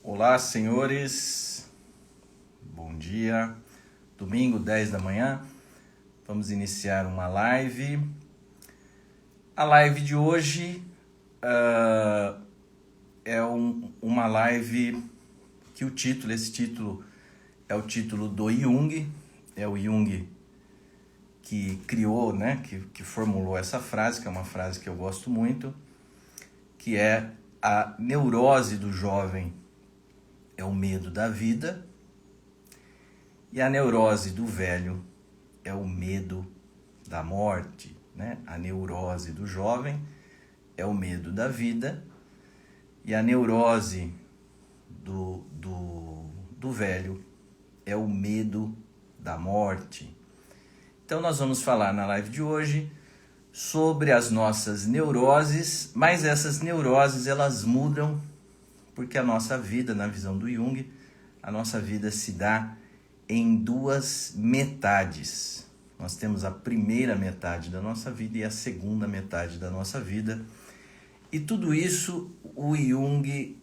Olá, senhores. Bom dia. Domingo, 10 da manhã. Vamos iniciar uma live. A live de hoje é uma live que esse título é o título do Jung. É o Jung que criou, que formulou essa frase, que é uma frase que eu gosto muito, que é: a neurose do jovem é o medo da vida e a neurose do velho é o medo da morte, né? A neurose do jovem é o medo da vida e a neurose do velho é o medo da morte. Então nós vamos falar na live de hoje sobre as nossas neuroses, mas essas neuroses elas mudam porque a nossa vida, na visão do Jung, a nossa vida se dá em duas metades. Nós temos a primeira metade da nossa vida e a segunda metade da nossa vida. E tudo isso o Jung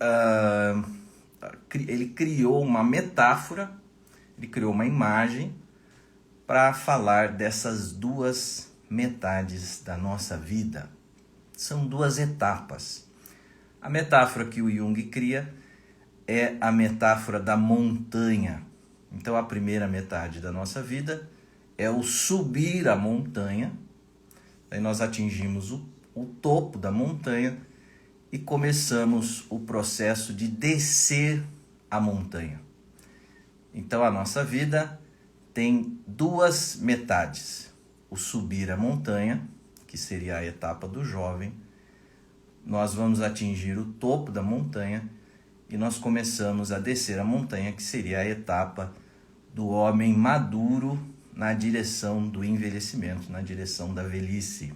ele criou uma metáfora, ele criou uma imagem para falar dessas duas metades da nossa vida. São duas etapas. A metáfora que o Jung cria é a metáfora da montanha. Então, a primeira metade da nossa vida é o subir a montanha. Aí nós atingimos o topo da montanha e começamos o processo de descer a montanha. Então, a nossa vida tem duas metades. O subir a montanha, que seria a etapa do jovem. Nós vamos atingir o topo da montanha e nós começamos a descer a montanha, que seria a etapa do homem maduro na direção do envelhecimento, na direção da velhice.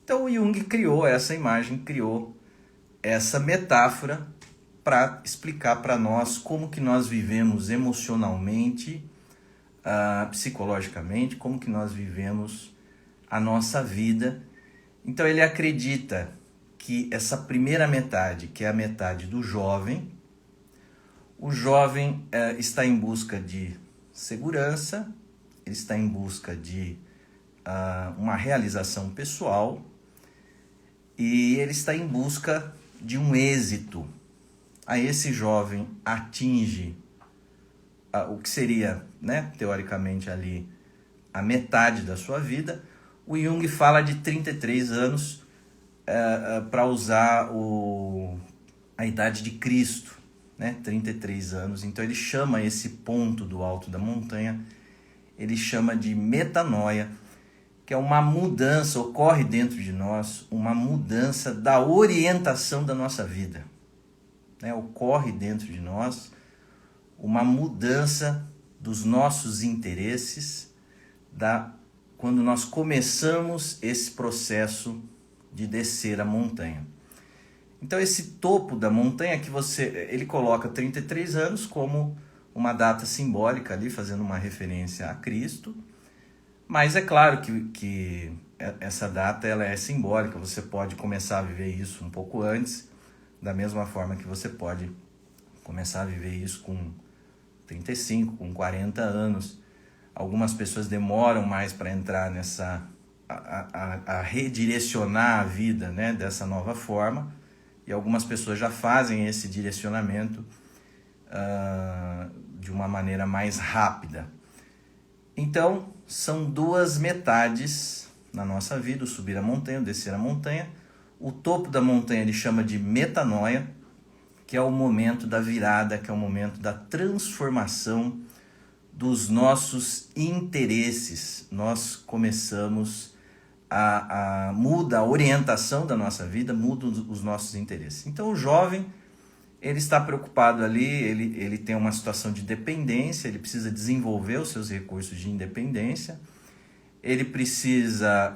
Então o Jung criou essa imagem, criou essa metáfora para explicar para nós como que nós vivemos emocionalmente, psicologicamente, como que nós vivemos a nossa vida. Então ele acredita que essa primeira metade, que é a metade do jovem, o jovem está em busca de segurança, ele está em busca de uma realização pessoal e ele está em busca de um êxito. Aí esse jovem atinge o que seria, teoricamente ali, a metade da sua vida. O Jung fala de 33 anos para usar a idade de Cristo, 33 anos. Então ele chama esse ponto do alto da montanha, ele chama de metanoia, que é uma mudança, ocorre dentro de nós, uma mudança da orientação da nossa vida. Ocorre dentro de nós uma mudança dos nossos interesses, quando nós começamos esse processo de descer a montanha. Então esse topo da montanha que ele coloca 33 anos como uma data simbólica ali, fazendo uma referência a Cristo, mas é claro que essa data ela é simbólica, você pode começar a viver isso um pouco antes, da mesma forma que você pode começar a viver isso com 35, com 40 anos. Algumas pessoas demoram mais para entrar a redirecionar a vida, dessa nova forma, e algumas pessoas já fazem esse direcionamento de uma maneira mais rápida. Então, são duas metades na nossa vida: o subir a montanha, o descer a montanha. O topo da montanha ele chama de metanoia, que é o momento da virada, que é o momento da transformação dos nossos interesses. Nós começamos muda a orientação da nossa vida, muda os nossos interesses. Então o jovem, ele está preocupado ali, ele tem uma situação de dependência, ele precisa desenvolver os seus recursos de independência, ele precisa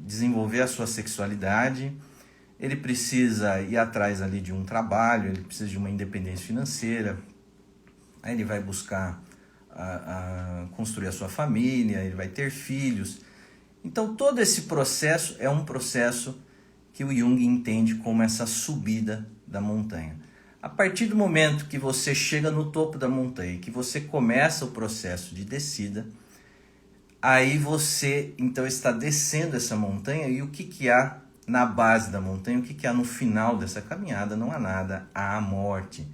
desenvolver a sua sexualidade, ele precisa ir atrás ali de um trabalho, ele precisa de uma independência financeira, aí ele vai buscar construir a sua família, ele vai ter filhos. Então todo esse processo é um processo que o Jung entende como essa subida da montanha. A partir do momento que você chega no topo da montanha e que você começa o processo de descida, aí você então está descendo essa montanha, e o que há na base da montanha, o que há no final dessa caminhada? Não há nada, há a morte.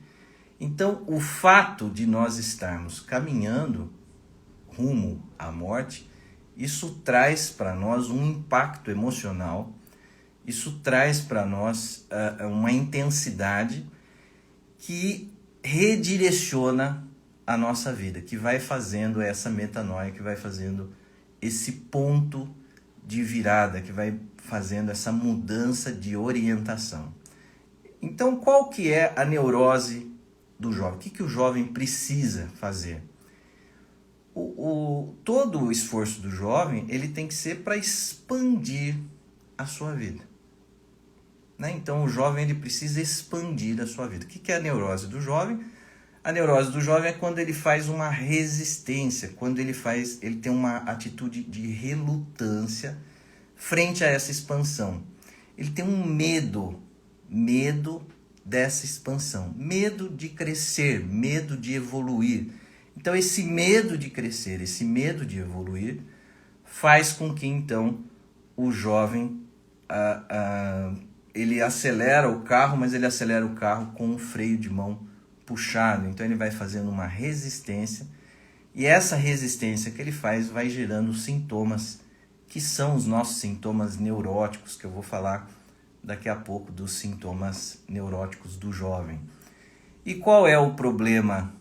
Então, o fato de nós estarmos caminhando rumo à morte, isso traz para nós um impacto emocional, isso traz para nós uma intensidade que redireciona a nossa vida, que vai fazendo essa metanoia, que vai fazendo esse ponto de virada, que vai fazendo essa mudança de orientação. Então, qual que é a neurose do jovem? O que o jovem precisa fazer? Todo o esforço do jovem, ele tem que ser para expandir a sua vida. Né? Então, o jovem ele precisa expandir a sua vida. O que é a neurose do jovem? A neurose do jovem é quando ele faz uma resistência, quando ele tem uma atitude de relutância frente a essa expansão. Ele tem um medo dessa expansão, medo de crescer, medo de evoluir. Então, esse medo de crescer, esse medo de evoluir, faz com que, então, o jovem ele acelera o carro, mas ele acelera o carro com um freio de mão puxado. Então, ele vai fazendo uma resistência, e essa resistência que ele faz vai gerando sintomas, que são os nossos sintomas neuróticos, que eu vou falar daqui a pouco dos sintomas neuróticos do jovem. E qual é o problema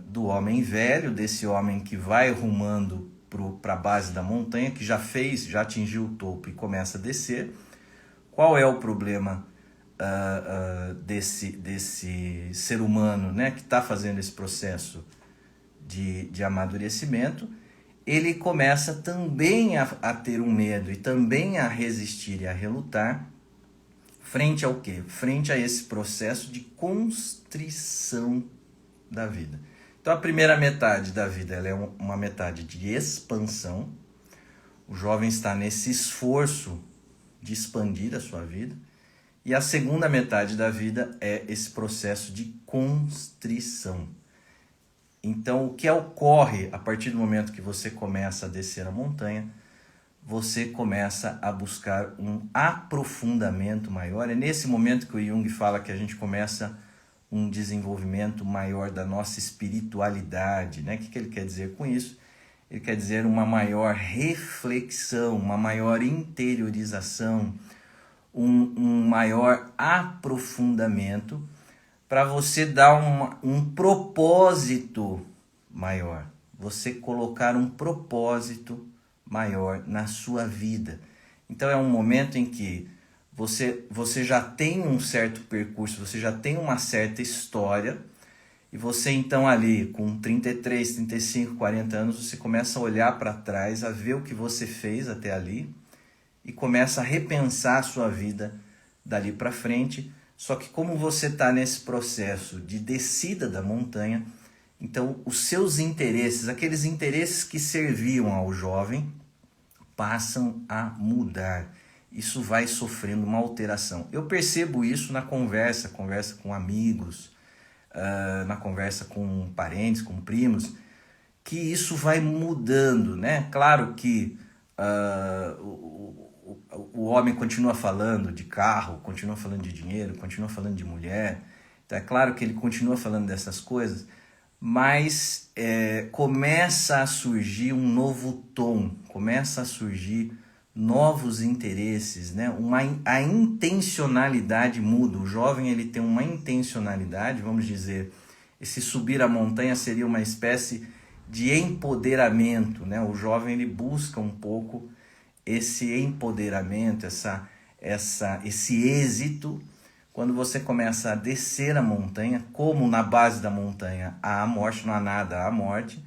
do homem velho, desse homem que vai rumando para a base da montanha, que já atingiu o topo e começa a descer? Qual é o problema desse ser humano, né, que está fazendo esse processo de amadurecimento? Ele começa também a ter um medo e também a resistir e a relutar frente ao quê? Frente a esse processo de constrição da vida. Então, a primeira metade da vida ela é uma metade de expansão. O jovem está nesse esforço de expandir a sua vida. E a segunda metade da vida é esse processo de constrição. Então, o que ocorre a partir do momento que você começa a descer a montanha? Você começa a buscar um aprofundamento maior. É nesse momento que o Jung fala que a gente começa um desenvolvimento maior da nossa espiritualidade, né? O que ele quer dizer com isso? Ele quer dizer uma maior reflexão, uma maior interiorização, um maior aprofundamento, para você dar um propósito maior, você colocar um propósito maior na sua vida. Então é um momento em que você já tem um certo percurso, você já tem uma certa história, e você então ali com 33, 35, 40 anos, você começa a olhar para trás, a ver o que você fez até ali, e começa a repensar a sua vida dali para frente. Só que como você está nesse processo de descida da montanha, então os seus interesses, aqueles interesses que serviam ao jovem, passam a mudar. Isso vai sofrendo uma alteração. Eu percebo isso na conversa com amigos, na conversa com parentes, com primos, que isso vai mudando, né? Claro que o homem continua falando de carro, continua falando de dinheiro, continua falando de mulher. Então é claro que ele continua falando dessas coisas, mas começa a surgir um novo tom, começa a surgir novos interesses, né? A intencionalidade muda. O jovem ele tem uma intencionalidade, vamos dizer, esse subir a montanha seria uma espécie de empoderamento, né? O jovem ele busca um pouco esse empoderamento, esse êxito. Quando você começa a descer a montanha, como na base da montanha há a morte, não há nada, há a morte.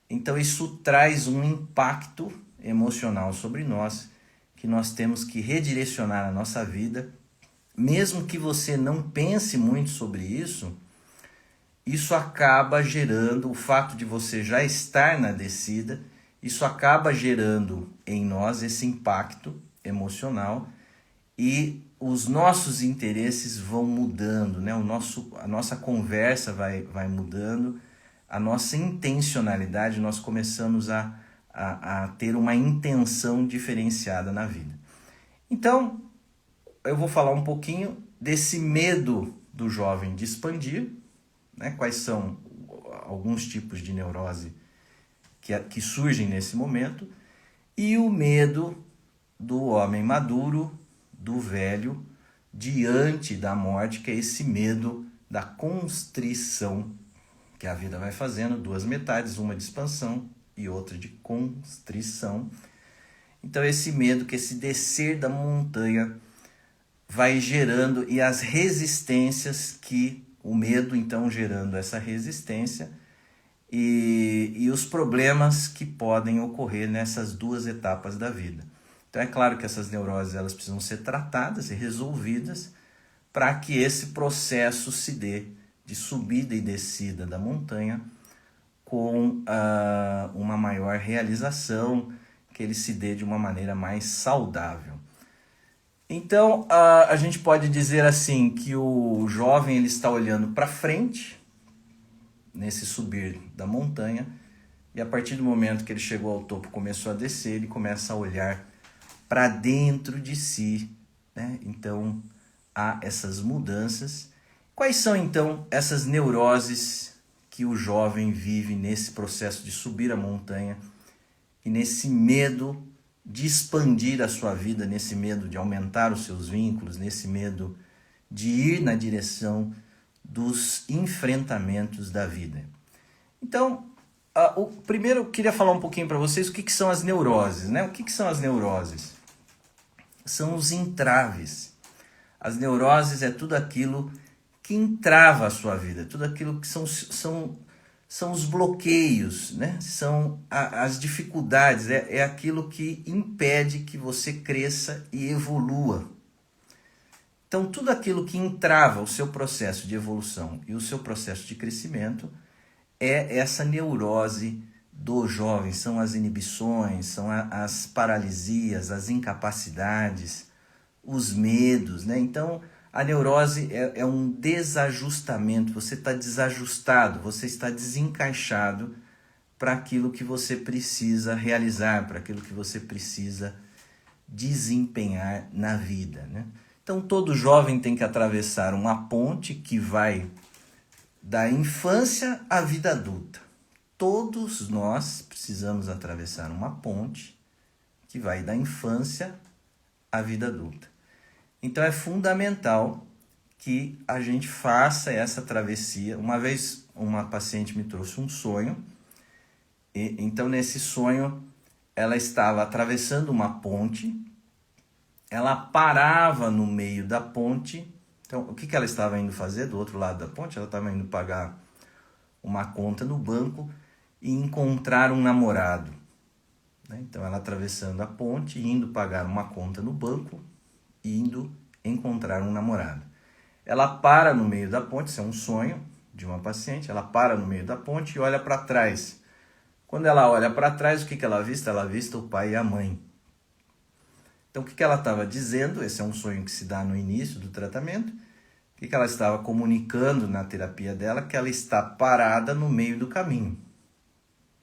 Então isso traz um impacto emocional sobre nós, que nós temos que redirecionar a nossa vida. Mesmo que você não pense muito sobre isso, isso acaba gerando, o fato de você já estar na descida, isso acaba gerando em nós esse impacto emocional, e os nossos interesses vão mudando, né? A nossa conversa vai mudando, a nossa intencionalidade, nós começamos a ter uma intenção diferenciada na vida. Então, eu vou falar um pouquinho desse medo do jovem de expandir, né? Quais são alguns tipos de neurose que surgem nesse momento, e o medo do homem maduro, do velho, diante da morte, que é esse medo da constrição, que a vida vai fazendo, duas metades, uma de expansão e outra de constrição. Então esse medo, que esse descer da montanha vai gerando, e as resistências que o medo então gerando essa resistência e os problemas que podem ocorrer nessas duas etapas da vida. Então é claro que essas neuroses elas precisam ser tratadas e resolvidas para que esse processo se dê de subida e descida da montanha com uma maior realização, que ele se dê de uma maneira mais saudável. Então a gente pode dizer assim que o jovem ele está olhando para frente nesse subir da montanha, e a partir do momento que ele chegou ao topo, começou a descer, ele começa a olhar para dentro de si, né? Então há essas mudanças. Quais são então essas neuroses que o jovem vive nesse processo de subir a montanha e nesse medo de expandir a sua vida, nesse medo de aumentar os seus vínculos, nesse medo de ir na direção dos enfrentamentos da vida? Então, primeiro eu queria falar um pouquinho para vocês o que são as neuroses, né? O que são as neuroses? São os entraves. As neuroses é tudo aquilo que entrava a sua vida, tudo aquilo que são os bloqueios, né? São as dificuldades, é aquilo que impede que você cresça e evolua. Então, tudo aquilo que entrava o seu processo de evolução e o seu processo de crescimento é essa neurose do jovem, são as inibições, são as paralisias, as incapacidades, os medos, né? Então, a neurose é um desajustamento, você está desajustado, você está desencaixado para aquilo que você precisa realizar, para aquilo que você precisa desempenhar na vida, né? Então, todo jovem tem que atravessar uma ponte que vai da infância à vida adulta. Todos nós precisamos atravessar uma ponte que vai da infância à vida adulta. Então é fundamental que a gente faça essa travessia. Uma vez uma paciente me trouxe um sonho, e então nesse sonho ela estava atravessando uma ponte, ela parava no meio da ponte. Então o que ela estava indo fazer do outro lado da ponte? Ela estava indo pagar uma conta no banco e encontrar um namorado, né? Então ela atravessando a ponte, indo pagar uma conta no banco, indo encontrar um namorado. Ela para no meio da ponte, isso é um sonho de uma paciente, ela para no meio da ponte e olha para trás. Quando ela olha para trás, o que ela avista? Ela avista o pai e a mãe. Então o que ela estava dizendo? Esse é um sonho que se dá no início do tratamento. O que ela estava comunicando na terapia dela? Que ela está parada no meio do caminho,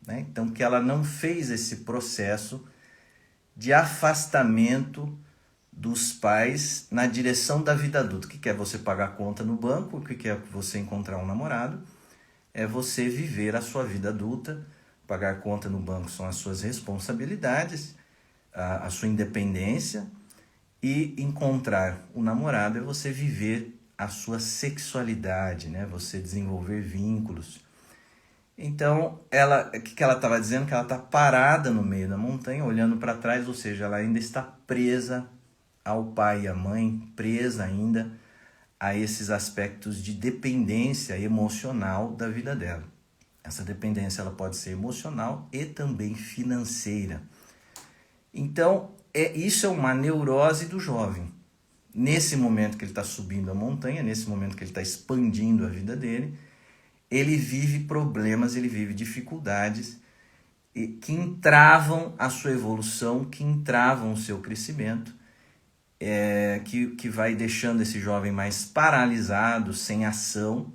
né? Então que ela não fez esse processo de afastamento dos pais na direção da vida adulta. O que é você pagar a conta no banco? O que é você encontrar um namorado? É você viver a sua vida adulta. Pagar conta no banco são as suas responsabilidades, a sua independência, e encontrar um namorado é você viver a sua sexualidade, né? Você desenvolver vínculos. Então, o que ela estava dizendo? Que ela está parada no meio da montanha, olhando para trás, ou seja, ela ainda está presa ao pai e à mãe, presa ainda a esses aspectos de dependência emocional da vida dela. Essa dependência ela pode ser emocional e também financeira. Então, isso é uma neurose do jovem. Nesse momento que ele está subindo a montanha, nesse momento que ele está expandindo a vida dele, ele vive problemas, ele vive dificuldades que entravam a sua evolução, que entravam o seu crescimento. que vai deixando esse jovem mais paralisado, sem ação,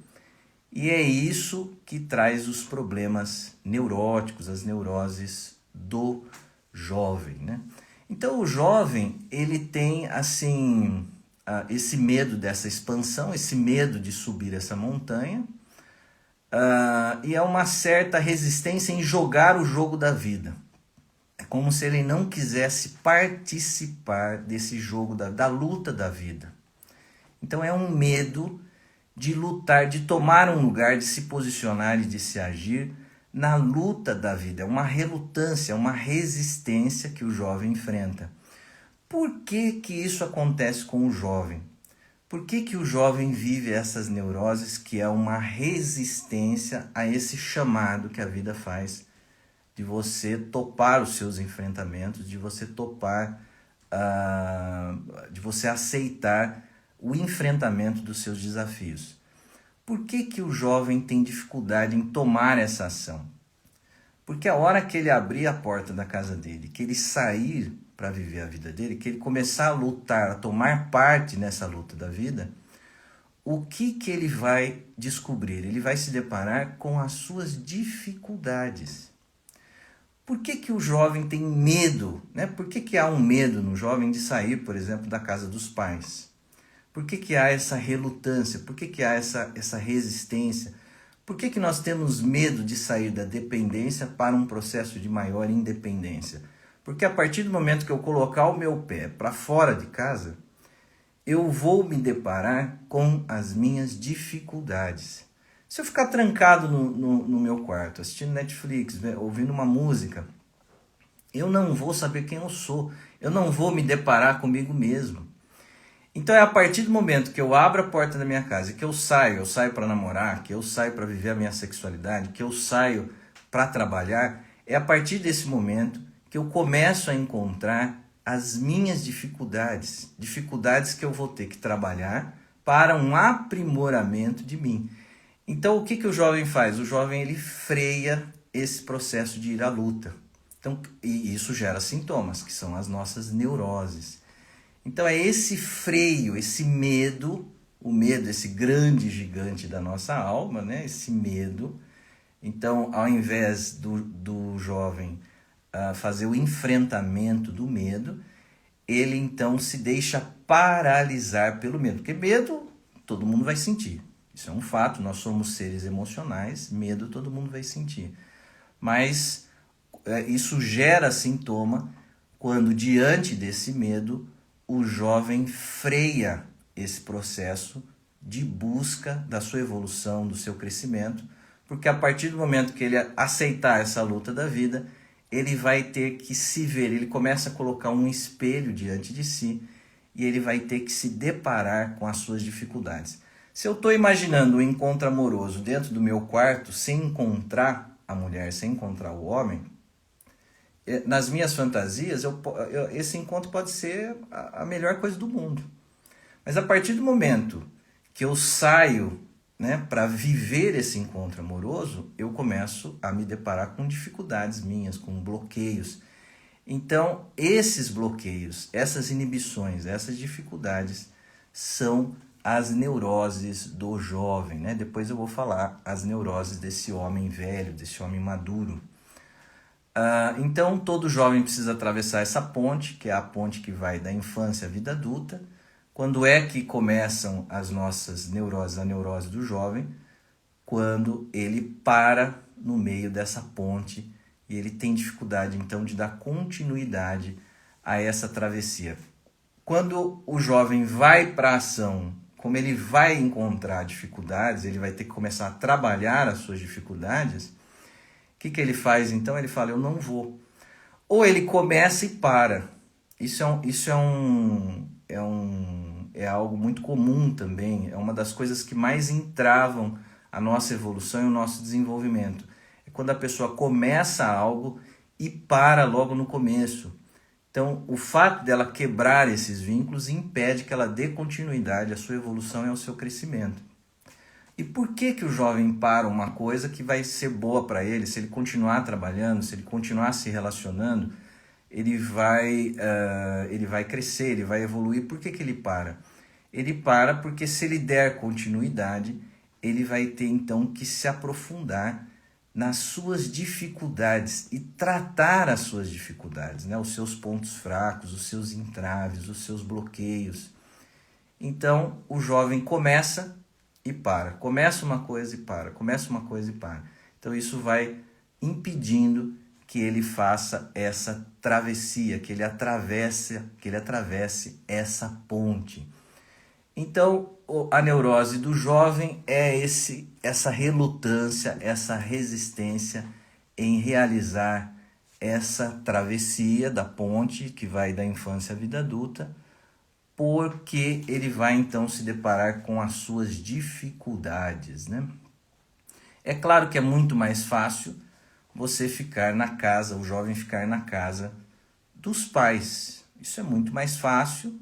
e é isso que traz os problemas neuróticos, as neuroses do jovem, né? Então o jovem, ele tem assim esse medo dessa expansão, esse medo de subir essa montanha, e é uma certa resistência em jogar o jogo da vida. É como se ele não quisesse participar desse jogo da luta da vida. Então é um medo de lutar, de tomar um lugar, de se posicionar e de se agir na luta da vida. É uma relutância, uma resistência que o jovem enfrenta. Por que que isso acontece com o jovem? Por que que o jovem vive essas neuroses, que é uma resistência a esse chamado que a vida faz de você topar os seus enfrentamentos, de você topar, de você aceitar o enfrentamento dos seus desafios? Por que que o jovem tem dificuldade em tomar essa ação? Porque a hora que ele abrir a porta da casa dele, que ele sair para viver a vida dele, que ele começar a lutar, a tomar parte nessa luta da vida, o que que ele vai descobrir? Ele vai se deparar com as suas dificuldades. Por que que o jovem tem medo, né? Por que que há um medo no jovem de sair, por exemplo, da casa dos pais? Por que que há essa relutância? Por que que há essa resistência? Por que que nós temos medo de sair da dependência para um processo de maior independência? Porque a partir do momento que eu colocar o meu pé para fora de casa, eu vou me deparar com as minhas dificuldades. Se eu ficar trancado no meu quarto, assistindo Netflix, ouvindo uma música, eu não vou saber quem eu sou. Eu não vou me deparar comigo mesmo. Então é a partir do momento que eu abro a porta da minha casa, que eu saio para namorar, que eu saio para viver a minha sexualidade, que eu saio para trabalhar, é a partir desse momento que eu começo a encontrar as minhas dificuldades, dificuldades que eu vou ter que trabalhar para um aprimoramento de mim. Então o que que o jovem faz? O jovem ele freia esse processo de ir à luta. Então, e isso gera sintomas, que são as nossas neuroses. Então é esse freio, esse medo, o medo, esse grande gigante da nossa alma, né? Esse medo. Então, ao invés do jovem fazer o enfrentamento do medo, ele então se deixa paralisar pelo medo. Porque medo todo mundo vai sentir. Isso é um fato, nós somos seres emocionais, medo todo mundo vai sentir. Mas isso gera sintoma quando, diante desse medo, o jovem freia esse processo de busca da sua evolução, do seu crescimento, porque a partir do momento que ele aceitar essa luta da vida, ele vai ter que se ver, ele começa a colocar um espelho diante de si e ele vai ter que se deparar com as suas dificuldades. Se eu estou imaginando um encontro amoroso dentro do meu quarto, sem encontrar a mulher, sem encontrar o homem, nas minhas fantasias, esse encontro pode ser a melhor coisa do mundo. Mas a partir do momento que eu saio, né, para viver esse encontro amoroso, eu começo a me deparar com dificuldades minhas, com bloqueios. Então, esses bloqueios, essas inibições, essas dificuldades são as neuroses do jovem, né? Depois eu vou falar as neuroses desse homem velho, desse homem maduro. Então, todo jovem precisa atravessar essa ponte, que é a ponte que vai da infância à vida adulta. Quando é que começam as nossas neuroses, a neurose do jovem? Quando ele para no meio dessa ponte e ele tem dificuldade, então, de dar continuidade a essa travessia. Quando o jovem vai para a ação, como ele vai encontrar dificuldades, ele vai ter que começar a trabalhar as suas dificuldades, o que ele faz então? Ele fala, eu não vou. Ou ele começa e para. Isso é algo muito comum também, é uma das coisas que mais entravam a nossa evolução e o nosso desenvolvimento. É quando a pessoa começa algo e para logo no começo. Então, o fato dela quebrar esses vínculos impede que ela dê continuidade à sua evolução e ao seu crescimento. E por que que o jovem para uma coisa que vai ser boa para ele, se ele continuar trabalhando, se ele continuar se relacionando? ele vai crescer, ele vai evoluir. Por que que ele para? Ele para porque se ele der continuidade, ele vai ter então que se aprofundar nas suas dificuldades e tratar as suas dificuldades, né? Os seus pontos fracos, os seus entraves, os seus bloqueios. Então, o jovem começa e para. Começa uma coisa e para. Começa uma coisa e para. Então, isso vai impedindo que ele faça essa travessia, que ele atravesse essa ponte. Então, a neurose do jovem é essa relutância, essa resistência em realizar essa travessia da ponte que vai da infância à vida adulta, porque ele vai então se deparar com as suas dificuldades, né? É claro que é muito mais fácil você ficar na casa, o jovem ficar na casa dos pais. Isso é muito mais fácil.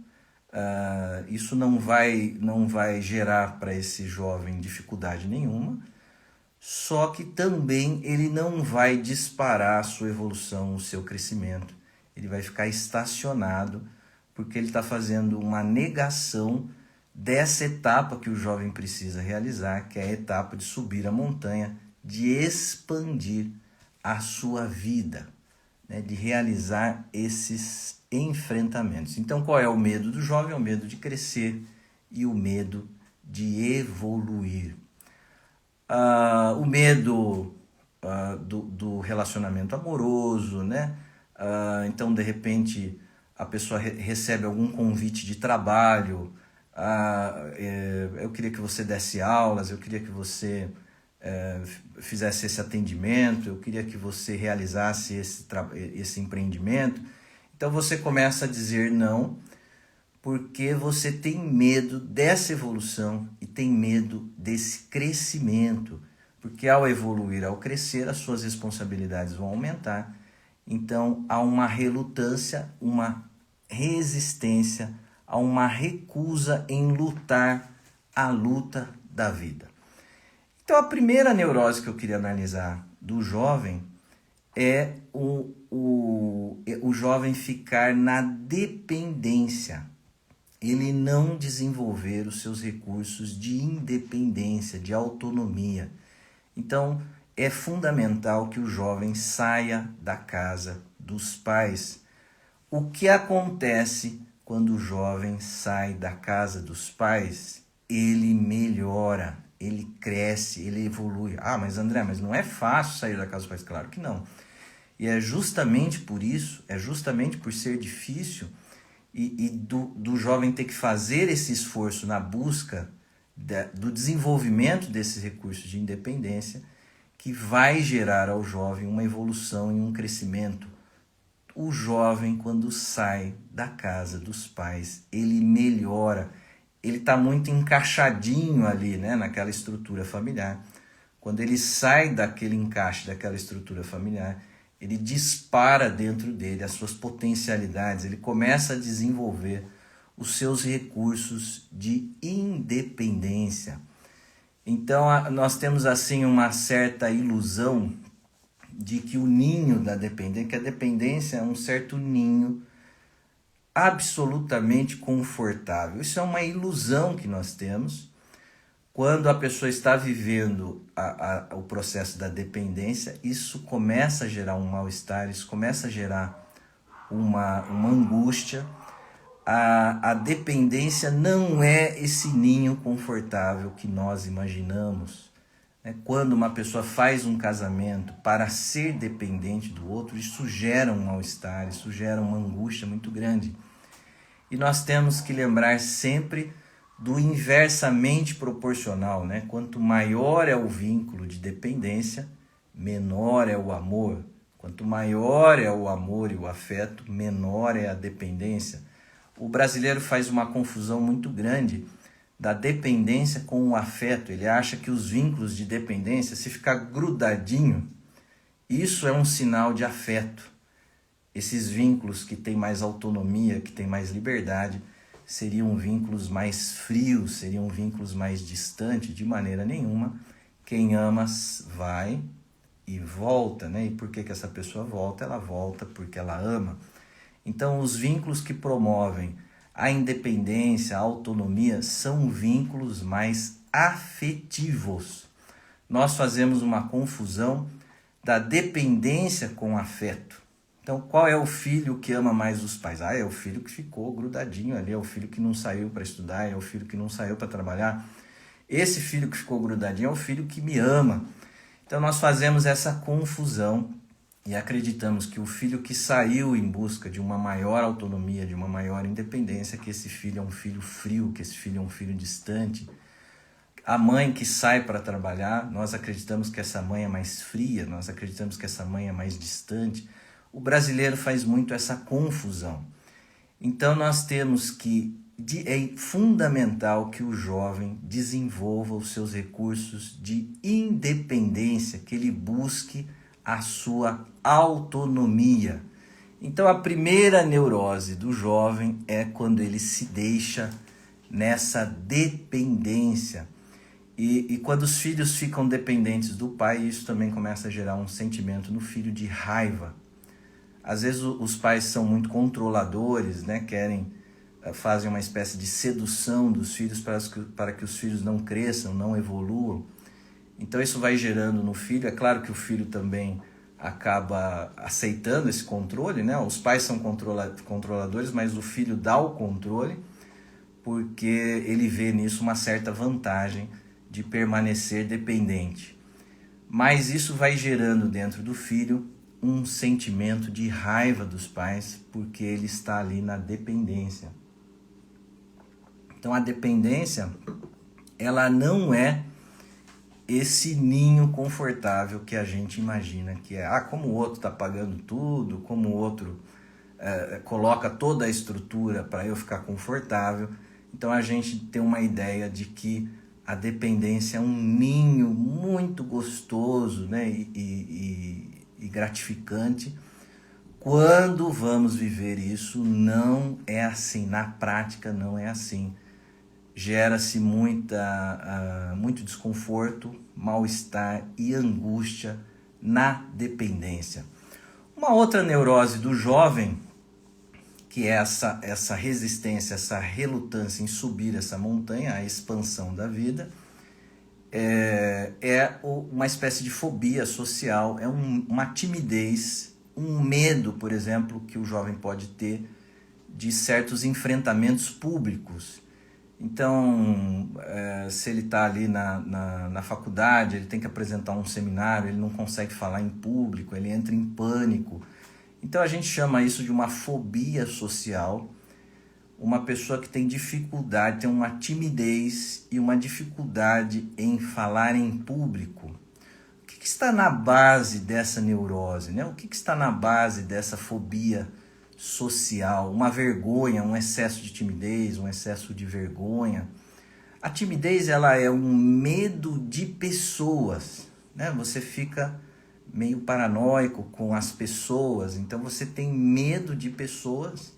Isso não vai gerar para esse jovem dificuldade nenhuma, só que também ele não vai disparar a sua evolução, o seu crescimento. Ele vai ficar estacionado, porque ele está fazendo uma negação dessa etapa que o jovem precisa realizar, que é a etapa de subir a montanha, de expandir a sua vida, né, de realizar esses enfrentamentos. Então, qual é o medo do jovem? É o medo de crescer e o medo de evoluir. O medo do relacionamento amoroso, né? Então, de repente, a pessoa recebe algum convite de trabalho. Eu queria que você desse aulas, eu queria que você fizesse esse atendimento, eu queria que você realizasse esse empreendimento. Então você começa a dizer não, porque você tem medo dessa evolução e tem medo desse crescimento, porque ao evoluir, ao crescer, as suas responsabilidades vão aumentar. Então há uma relutância, uma resistência, há uma recusa em lutar a luta da vida. Então a primeira neurose que eu queria analisar do jovem é o jovem ficar na dependência, ele não desenvolver os seus recursos de independência, de autonomia. Então, é fundamental que o jovem saia da casa dos pais. O que acontece quando o jovem sai da casa dos pais? Ele melhora, ele cresce, ele evolui. Mas André, mas não é fácil sair da casa dos pais? Claro que não. E é justamente por isso, é justamente por ser difícil e do jovem ter que fazer esse esforço na busca do desenvolvimento desses recursos de independência, que vai gerar ao jovem uma evolução e um crescimento. O jovem, quando sai da casa dos pais, ele melhora, ele está muito encaixadinho ali, né, naquela estrutura familiar. Quando ele sai daquele encaixe, daquela estrutura familiar, ele dispara dentro dele as suas potencialidades, ele começa a desenvolver os seus recursos de independência. Então, nós temos assim uma certa ilusão de que o ninho da dependência, que a dependência é um certo ninho absolutamente confortável. Isso é uma ilusão que nós temos quando a pessoa está vivendo o processo da dependência. Isso começa a gerar um mal-estar, isso começa a gerar uma angústia. A dependência não é esse ninho confortável que nós imaginamos. Quando uma pessoa faz um casamento para ser dependente do outro, isso gera um mal-estar, isso gera uma angústia muito grande. E nós temos que lembrar sempre do inversamente proporcional, né? Quanto maior é o vínculo de dependência, menor é o amor. Quanto maior é o amor e o afeto, menor é a dependência. O brasileiro faz uma confusão muito grande da dependência com o afeto. Ele acha que os vínculos de dependência, se ficar grudadinho, isso é um sinal de afeto. Esses vínculos que têm mais autonomia, que têm mais liberdade, seriam vínculos mais frios, seriam vínculos mais distantes. De maneira nenhuma. Quem ama vai e volta, né? E por que essa pessoa volta? Ela volta porque ela ama. Então, os vínculos que promovem a independência, a autonomia, são vínculos mais afetivos. Nós fazemos uma confusão da dependência com afeto. Então, qual é o filho que ama mais os pais? É o filho que ficou grudadinho ali, é o filho que não saiu para estudar, é o filho que não saiu para trabalhar. Esse filho que ficou grudadinho é o filho que me ama. Então, nós fazemos essa confusão e acreditamos que o filho que saiu em busca de uma maior autonomia, de uma maior independência, que esse filho é um filho frio, que esse filho é um filho distante. A mãe que sai para trabalhar, nós acreditamos que essa mãe é mais fria, nós acreditamos que essa mãe é mais distante. O brasileiro faz muito essa confusão. Então nós temos que, é fundamental que o jovem desenvolva os seus recursos de independência, que ele busque a sua autonomia. Então a primeira neurose do jovem é quando ele se deixa nessa dependência. E quando os filhos ficam dependentes do pai, isso também começa a gerar um sentimento no filho de raiva. Às vezes os pais são muito controladores, né? Fazem uma espécie de sedução dos filhos para que os filhos não cresçam, não evoluam. Então isso vai gerando no filho. É claro que o filho também acaba aceitando esse controle, né? Os pais são controladores, mas o filho dá o controle porque ele vê nisso uma certa vantagem de permanecer dependente. Mas isso vai gerando dentro do filho um sentimento de raiva dos pais, porque ele está ali na dependência. Então a dependência, ela não é esse ninho confortável que a gente imagina que é. Como o outro está pagando tudo, como o outro coloca toda a estrutura para eu ficar confortável. Então a gente tem uma ideia de que a dependência é um ninho muito gostoso, né? e gratificante. Quando vamos viver isso, não é assim. Na prática, não é assim. Gera-se muito desconforto, mal-estar e angústia na dependência. Uma outra neurose do jovem, que é essa resistência, essa relutância em subir essa montanha, a expansão da vida, é uma espécie de fobia social, é uma timidez, um medo, por exemplo, que o jovem pode ter de certos enfrentamentos públicos. Então, se ele está ali na faculdade, ele tem que apresentar um seminário, ele não consegue falar em público, ele entra em pânico. Então a gente chama isso de uma fobia social, uma pessoa que tem dificuldade, tem uma timidez e uma dificuldade em falar em público. O que está na base dessa neurose, né? O que está na base dessa fobia social? Uma vergonha, um excesso de timidez, um excesso de vergonha. A timidez, ela é um medo de pessoas, né? Você fica meio paranoico com as pessoas, então você tem medo de pessoas.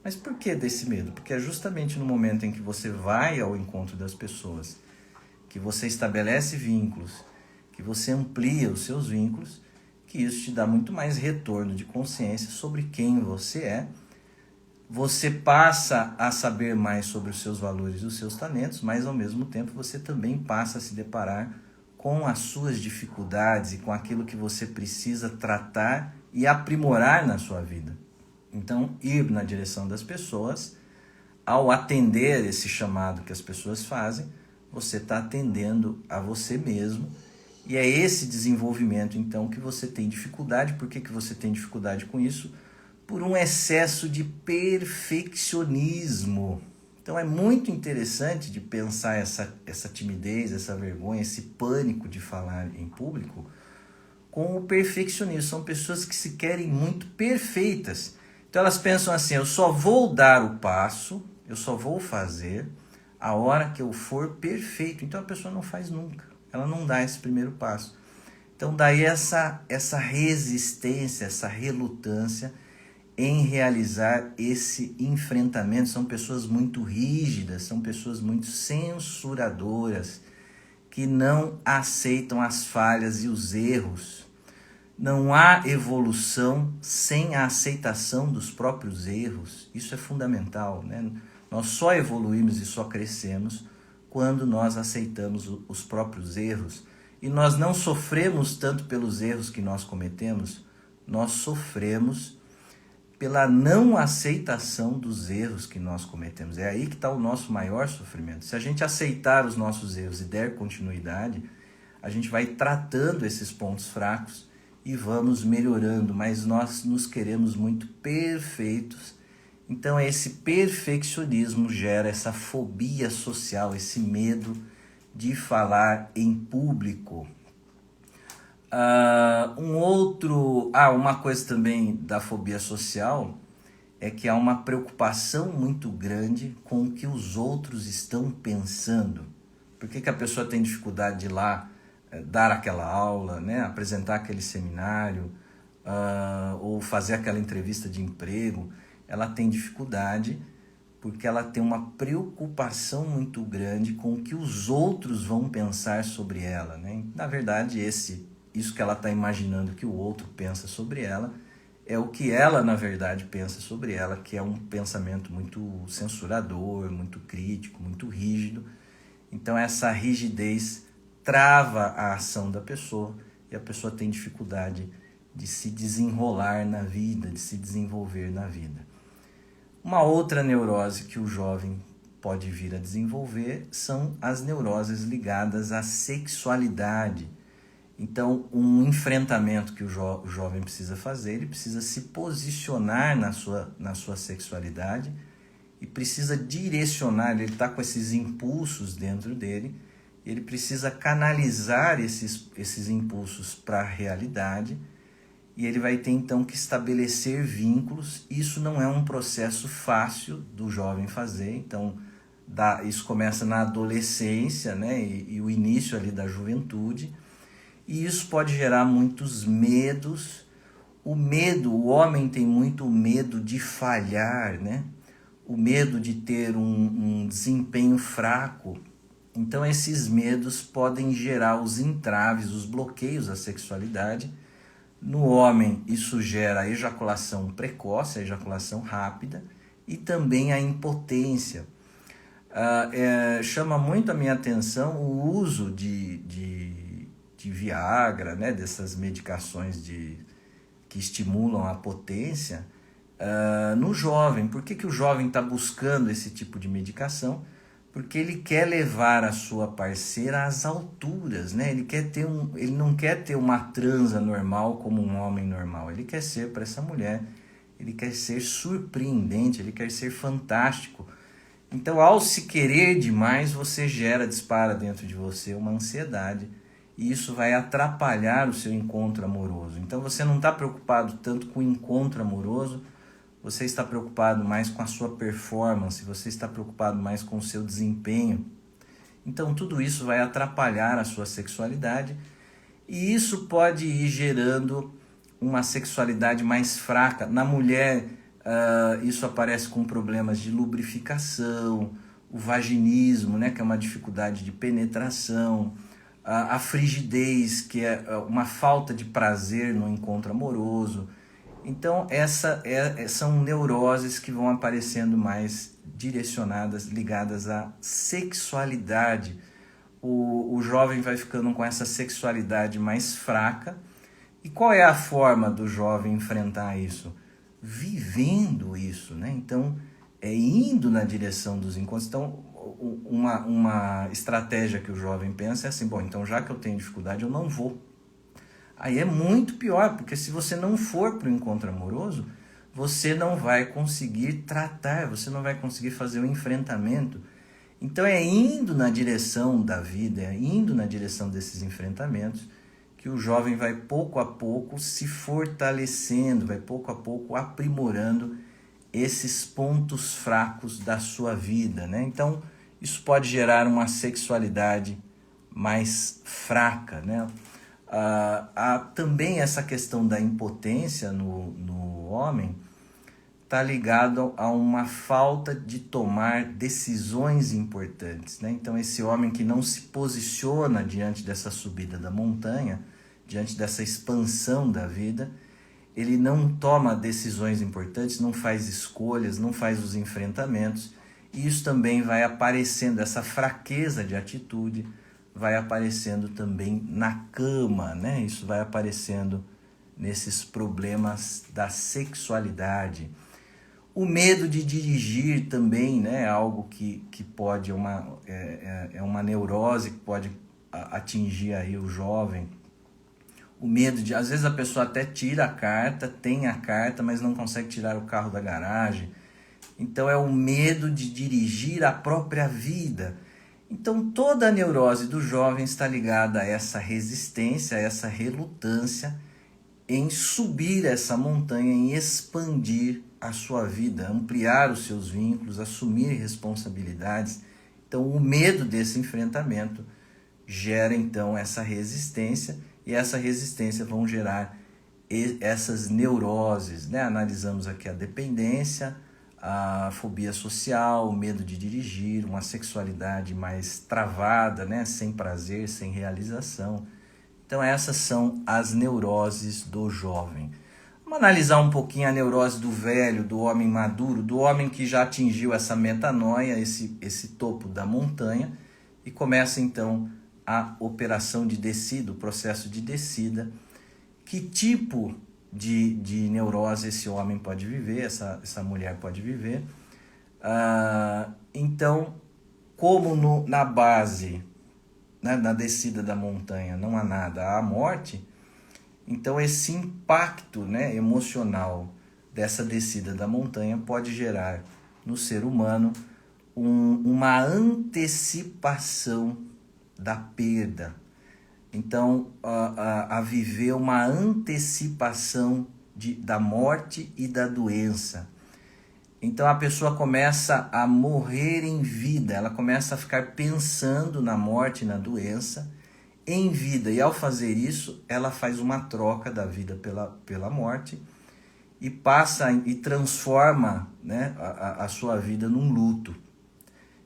Mas por que desse medo? Porque é justamente no momento em que você vai ao encontro das pessoas, que você estabelece vínculos, que você amplia os seus vínculos, que isso te dá muito mais retorno de consciência sobre quem você é. Você passa a saber mais sobre os seus valores e os seus talentos, mas ao mesmo tempo você também passa a se deparar com as suas dificuldades e com aquilo que você precisa tratar e aprimorar na sua vida. Então, ir na direção das pessoas, ao atender esse chamado que as pessoas fazem, você está atendendo a você mesmo. E é esse desenvolvimento, então, que você tem dificuldade. Por que você tem dificuldade com isso? Por um excesso de perfeccionismo. Então é muito interessante de pensar essa timidez, essa vergonha, esse pânico de falar em público com o perfeccionismo. São pessoas que se querem muito perfeitas. Então elas pensam assim, eu só vou dar o passo, eu só vou fazer a hora que eu for perfeito. Então a pessoa não faz nunca, ela não dá esse primeiro passo. Então daí essa resistência, essa relutância em realizar esse enfrentamento. São pessoas muito rígidas, são pessoas muito censuradoras, que não aceitam as falhas e os erros. Não há evolução sem a aceitação dos próprios erros. Isso é fundamental, né? Nós só evoluímos e só crescemos quando nós aceitamos os próprios erros. E nós não sofremos tanto pelos erros que nós cometemos, nós sofremos pela não aceitação dos erros que nós cometemos. É aí que está o nosso maior sofrimento. Se a gente aceitar os nossos erros e der continuidade, a gente vai tratando esses pontos fracos e vamos melhorando, mas nós nos queremos muito perfeitos. Então esse perfeccionismo gera essa fobia social, esse medo de falar em público. Uma coisa também da fobia social é que há uma preocupação muito grande com o que os outros estão pensando. Por que a pessoa tem dificuldade de ir lá dar aquela aula, né, apresentar aquele seminário, ou fazer aquela entrevista de emprego? Ela tem dificuldade porque ela tem uma preocupação muito grande com o que os outros vão pensar sobre ela, né? Na verdade, isso que ela está imaginando que o outro pensa sobre ela é o que ela, na verdade, pensa sobre ela, que é um pensamento muito censurador, muito crítico, muito rígido. Então essa rigidez trava a ação da pessoa e a pessoa tem dificuldade de se desenrolar na vida, de se desenvolver na vida. Uma outra neurose que o jovem pode vir a desenvolver são as neuroses ligadas à sexualidade. Então, um enfrentamento que o jovem precisa fazer, ele precisa se posicionar na sua sexualidade e precisa direcionar, ele está com esses impulsos dentro dele, ele precisa canalizar esses impulsos para a realidade e ele vai ter então que estabelecer vínculos. Isso não é um processo fácil do jovem fazer, então isso começa na adolescência, né, e o início ali da juventude, e isso pode gerar muitos medos. O homem tem muito medo de falhar, né? O medo de ter um desempenho fraco. Então esses medos podem gerar os entraves, os bloqueios à sexualidade. No homem isso gera a ejaculação precoce, a ejaculação rápida e também a impotência. Chama muito a minha atenção o uso de Viagra, né, dessas medicações que estimulam a potência no jovem. Por que o jovem está buscando esse tipo de medicação? Porque ele quer levar a sua parceira às alturas, né? Ele não quer ter uma transa normal como um homem normal. Ele quer ser para essa mulher, ele quer ser surpreendente, ele quer ser fantástico. Então, ao se querer demais, você dispara dentro de você uma ansiedade e isso vai atrapalhar o seu encontro amoroso. Então, você não está preocupado tanto com o encontro amoroso, você está preocupado mais com a sua performance, você está preocupado mais com o seu desempenho. Então tudo isso vai atrapalhar a sua sexualidade e isso pode ir gerando uma sexualidade mais fraca. Na mulher, isso aparece com problemas de lubrificação, o vaginismo, né, que é uma dificuldade de penetração, a frigidez, que é uma falta de prazer no encontro amoroso. Então, são neuroses que vão aparecendo mais direcionadas, ligadas à sexualidade. O jovem vai ficando com essa sexualidade mais fraca. E qual é a forma do jovem enfrentar isso? Vivendo isso, né? Então, indo na direção dos encontros. Então, uma estratégia que o jovem pensa é assim, bom, então já que eu tenho dificuldade, eu não vou. Aí é muito pior, porque se você não for para o encontro amoroso, você não vai conseguir tratar, você não vai conseguir fazer o enfrentamento. Então é indo na direção da vida, é indo na direção desses enfrentamentos, que o jovem vai pouco a pouco se fortalecendo, vai pouco a pouco aprimorando esses pontos fracos da sua vida, né? Então isso pode gerar uma sexualidade mais fraca, né? Há também essa questão da impotência no homem está ligado a uma falta de tomar decisões importantes, né? Então esse homem que não se posiciona diante dessa subida da montanha, diante dessa expansão da vida, ele não toma decisões importantes, não faz escolhas, não faz os enfrentamentos, e isso também vai aparecendo, essa fraqueza de atitude vai aparecendo também na cama, né? Isso vai aparecendo nesses problemas da sexualidade. O medo de dirigir também, né? É algo que pode, é uma neurose que pode atingir aí o jovem. O medo de, às vezes a pessoa até tira a carta, tem a carta, mas não consegue tirar o carro da garagem. Então é o medo de dirigir a própria vida. Então toda a neurose do jovem está ligada a essa resistência, a essa relutância em subir essa montanha, em expandir a sua vida, ampliar os seus vínculos, assumir responsabilidades. Então o medo desse enfrentamento gera então essa resistência, e essa resistência vão gerar essas neuroses, né? Analisamos aqui a dependência, a fobia social, o medo de dirigir, uma sexualidade mais travada, né? Sem prazer, sem realização. Então essas são as neuroses do jovem. Vamos analisar um pouquinho a neurose do velho, do homem maduro, do homem que já atingiu essa metanoia, esse topo da montanha, e começa então a operação de descida, o processo de descida. Que tipo de neurose esse homem pode viver, essa mulher pode viver? Então, como na base, né, na descida da montanha não há nada, há a morte, então esse impacto, né, emocional dessa descida da montanha pode gerar no ser humano uma antecipação da perda. Então, a viver uma antecipação da morte e da doença. Então, a pessoa começa a morrer em vida, ela começa a ficar pensando na morte e na doença em vida. E ao fazer isso, ela faz uma troca da vida pela morte e passa e transforma, né, a sua vida num luto.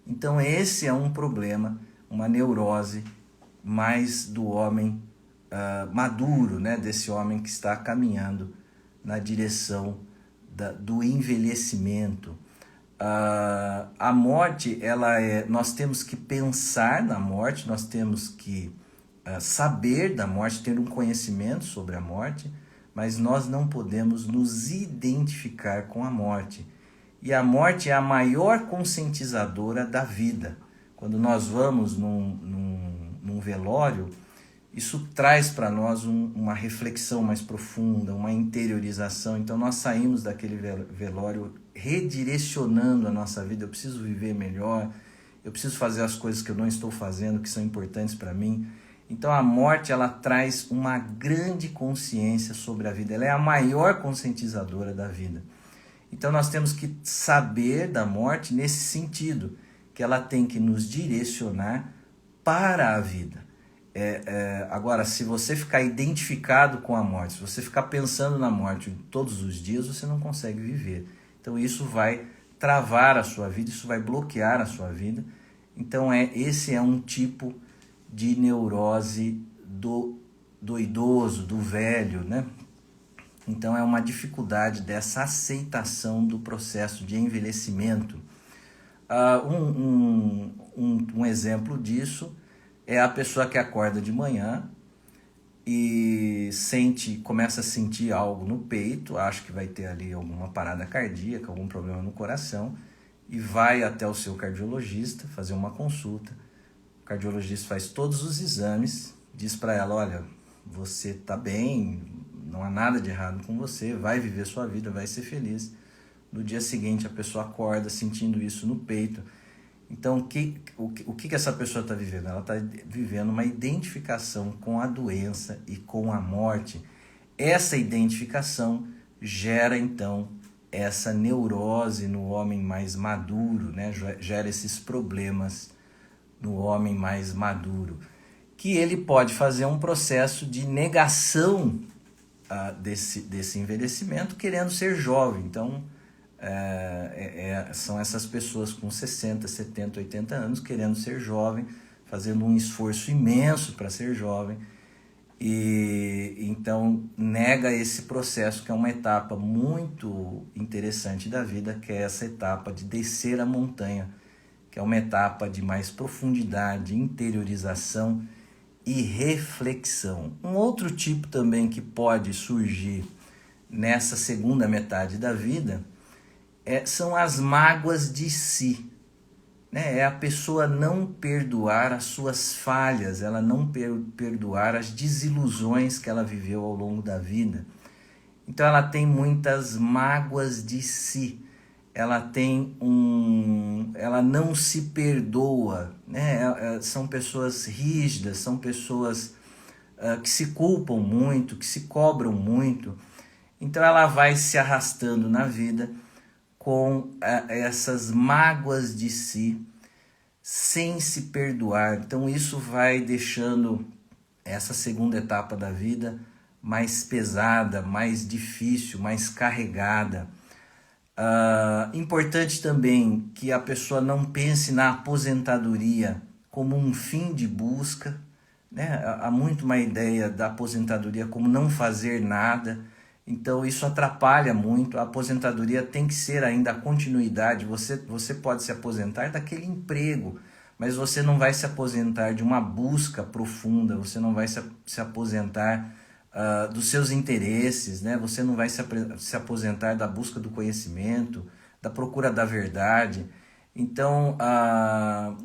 Então, esse é um problema, uma neurose mais do homem maduro, né? Desse homem que está caminhando na direção do envelhecimento. A morte, nós temos que pensar na morte, nós temos que saber da morte, ter um conhecimento sobre a morte, mas nós não podemos nos identificar com a morte. E a morte é a maior conscientizadora da vida. Quando nós vamos num velório, isso traz para nós uma reflexão mais profunda, uma interiorização. Então nós saímos daquele velório redirecionando a nossa vida. Eu preciso viver melhor, eu preciso fazer as coisas que eu não estou fazendo, que são importantes para mim. Então a morte, ela traz uma grande consciência sobre a vida. Ela é a maior conscientizadora da vida. Então nós temos que saber da morte nesse sentido, que ela tem que nos direcionar para a vida. Agora, se você ficar identificado com a morte, se você ficar pensando na morte todos os dias, você não consegue viver. Então isso vai travar a sua vida, isso vai bloquear a sua vida. Então esse é um tipo de neurose do idoso, do velho, né? Então é uma dificuldade dessa aceitação do processo de envelhecimento. Um exemplo disso é a pessoa que acorda de manhã e começa a sentir algo no peito, acha que vai ter ali alguma parada cardíaca, algum problema no coração, e vai até o seu cardiologista fazer uma consulta. O cardiologista faz todos os exames, diz para ela, olha, você está bem, não há nada de errado com você, vai viver sua vida, vai ser feliz. No dia seguinte a pessoa acorda sentindo isso no peito. Então o que essa pessoa está vivendo? Ela está vivendo uma identificação com a doença e com a morte. Essa identificação gera então essa neurose no homem mais maduro, né? Gera esses problemas no homem mais maduro, que ele pode fazer um processo de negação desse envelhecimento, querendo ser jovem. Então são essas pessoas com 60, 70, 80 anos querendo ser jovem, fazendo um esforço imenso para ser jovem, e então nega esse processo, que é uma etapa muito interessante da vida, que é essa etapa de descer a montanha, que é uma etapa de mais profundidade, interiorização e reflexão. Um outro tipo também que pode surgir nessa segunda metade da vida são as mágoas de si. Né? É a pessoa não perdoar as suas falhas, ela não perdoar as desilusões que ela viveu ao longo da vida. Então ela tem muitas mágoas de si. Ela não se perdoa, né? São pessoas rígidas, são pessoas que se culpam muito, que se cobram muito. Então ela vai se arrastando na vida com essas mágoas de si, sem se perdoar. Então isso vai deixando essa segunda etapa da vida mais pesada, mais difícil, mais carregada. Importante também que a pessoa não pense na aposentadoria como um fim de busca, né? Há muito uma ideia da aposentadoria como não fazer nada, então isso atrapalha muito. A aposentadoria tem que ser ainda a continuidade. Você pode se aposentar daquele emprego, mas você não vai se aposentar de uma busca profunda, você não vai se aposentar dos seus interesses, né? Você não vai se aposentar da busca do conhecimento, da procura da verdade. Então,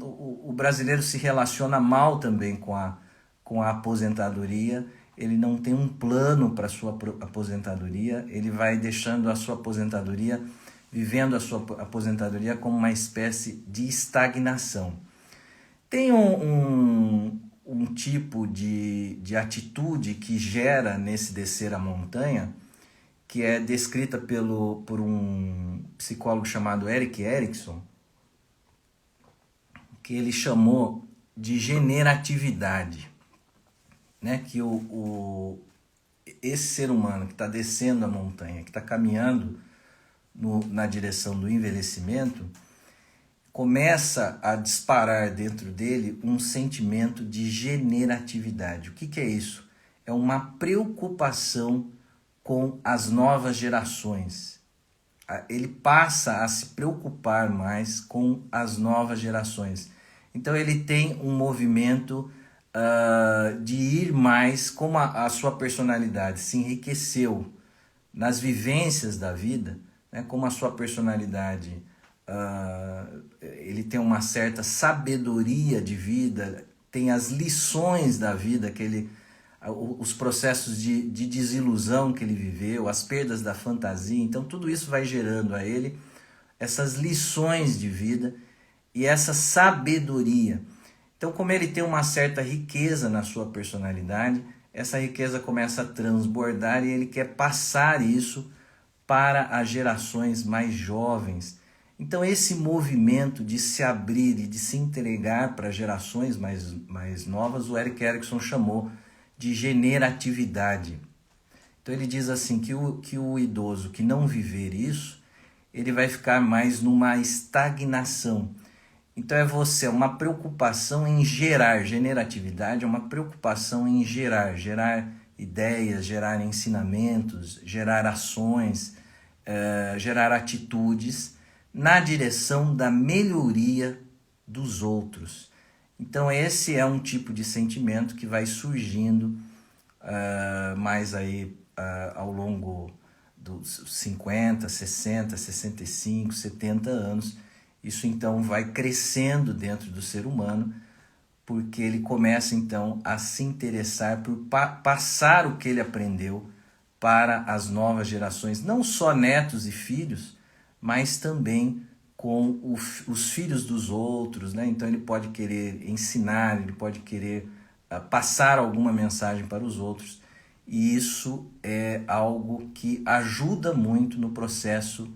o brasileiro se relaciona mal também com a aposentadoria. Ele não tem um plano para a sua aposentadoria, ele vai deixando a sua aposentadoria, vivendo a sua aposentadoria como uma espécie de estagnação. Tem um tipo de atitude que gera nesse descer a montanha, que é descrita por um psicólogo chamado Erik Erikson, que ele chamou de generatividade, né? Que esse ser humano que está descendo a montanha, que está caminhando na direção do envelhecimento, começa a disparar dentro dele um sentimento de generatividade. O que é isso? É uma preocupação com as novas gerações. Ele passa a se preocupar mais com as novas gerações. Então ele tem um movimento de ir mais, como a sua personalidade se enriqueceu nas vivências da vida, né? Como a sua personalidade ele tem uma certa sabedoria de vida, tem as lições da vida, os processos de desilusão que ele viveu, as perdas da fantasia. Então tudo isso vai gerando a ele essas lições de vida e essa sabedoria. Então, como ele tem uma certa riqueza na sua personalidade, essa riqueza começa a transbordar e ele quer passar isso para as gerações mais jovens. Então esse movimento de se abrir e de se entregar para gerações mais novas, o Erik Erikson chamou de generatividade. Então ele diz assim que o idoso que não viver isso, ele vai ficar mais numa estagnação. Então é uma preocupação em gerar, generatividade é uma preocupação em gerar ideias, gerar ensinamentos, gerar ações, gerar atitudes na direção da melhoria dos outros. Então esse é um tipo de sentimento que vai surgindo mais aí ao longo dos 50, 60, 65, 70 anos. Isso então vai crescendo dentro do ser humano, porque ele começa então a se interessar por passar o que ele aprendeu para as novas gerações, não só netos e filhos, mas também com os filhos dos outros, né? Então ele pode querer ensinar, ele pode querer passar alguma mensagem para os outros, e isso é algo que ajuda muito no processo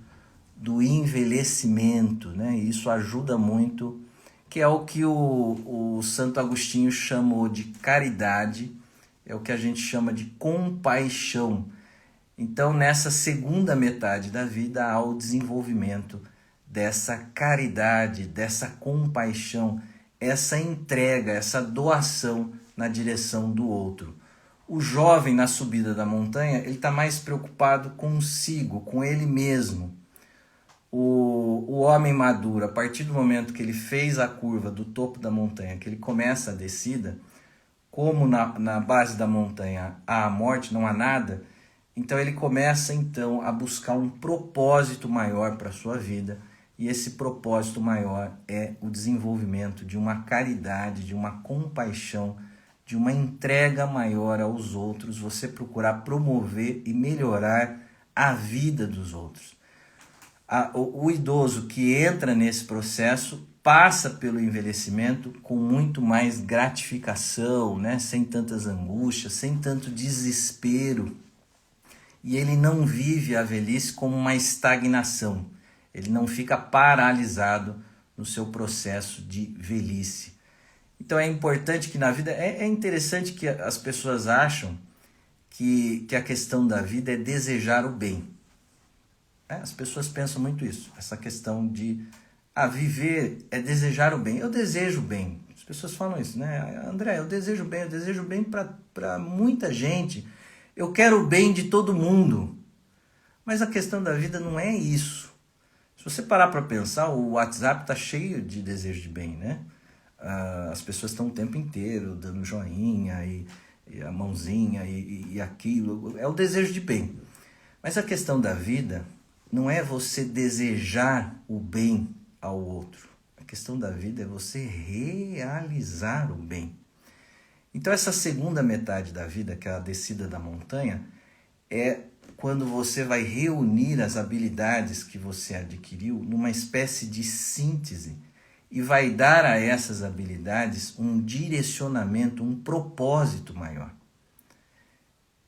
do envelhecimento, né? E isso ajuda muito, que é o que o Santo Agostinho chamou de caridade, é o que a gente chama de compaixão. Então, nessa segunda metade da vida, há o desenvolvimento dessa caridade, dessa compaixão, essa entrega, essa doação na direção do outro. O jovem na subida da montanha, ele está mais preocupado consigo, com ele mesmo. O homem maduro, a partir do momento que ele fez a curva do topo da montanha, que ele começa a descida, como na base da montanha há a morte, não há nada, então ele começa então a buscar um propósito maior para a sua vida, e esse propósito maior é o desenvolvimento de uma caridade, de uma compaixão, de uma entrega maior aos outros, você procurar promover e melhorar a vida dos outros. O idoso que entra nesse processo passa pelo envelhecimento com muito mais gratificação, né? Sem tantas angústias, sem tanto desespero. E ele não vive a velhice como uma estagnação. Ele não fica paralisado no seu processo de velhice. Então é importante que na vida, é interessante que as pessoas acham que a questão da vida é desejar o bem. As pessoas pensam muito isso, essa questão de viver é desejar o bem. Eu desejo o bem. As pessoas falam isso, né? André, eu desejo bem para muita gente. Eu quero o bem de todo mundo. Mas a questão da vida não é isso. Se você parar para pensar, o WhatsApp está cheio de desejo de bem, né? As pessoas estão o tempo inteiro dando joinha e a mãozinha e aquilo. É o desejo de bem. Mas a questão da vida não é você desejar o bem ao outro. A questão da vida é você realizar o bem. Então essa segunda metade da vida, que é a descida da montanha, é quando você vai reunir as habilidades que você adquiriu numa espécie de síntese e vai dar a essas habilidades um direcionamento, um propósito maior.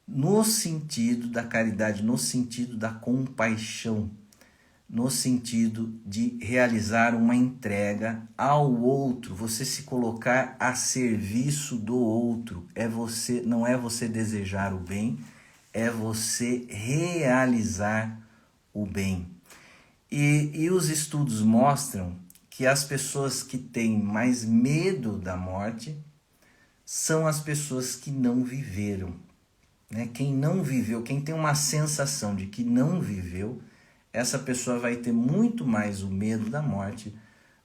No sentido da caridade, no sentido da compaixão, no sentido de realizar uma entrega ao outro, você se colocar a serviço do outro. Não é você desejar o bem, é você realizar o bem. E os estudos mostram que as pessoas que têm mais medo da morte são as pessoas que não viveram. Quem não viveu, quem tem uma sensação de que não viveu, essa pessoa vai ter muito mais o medo da morte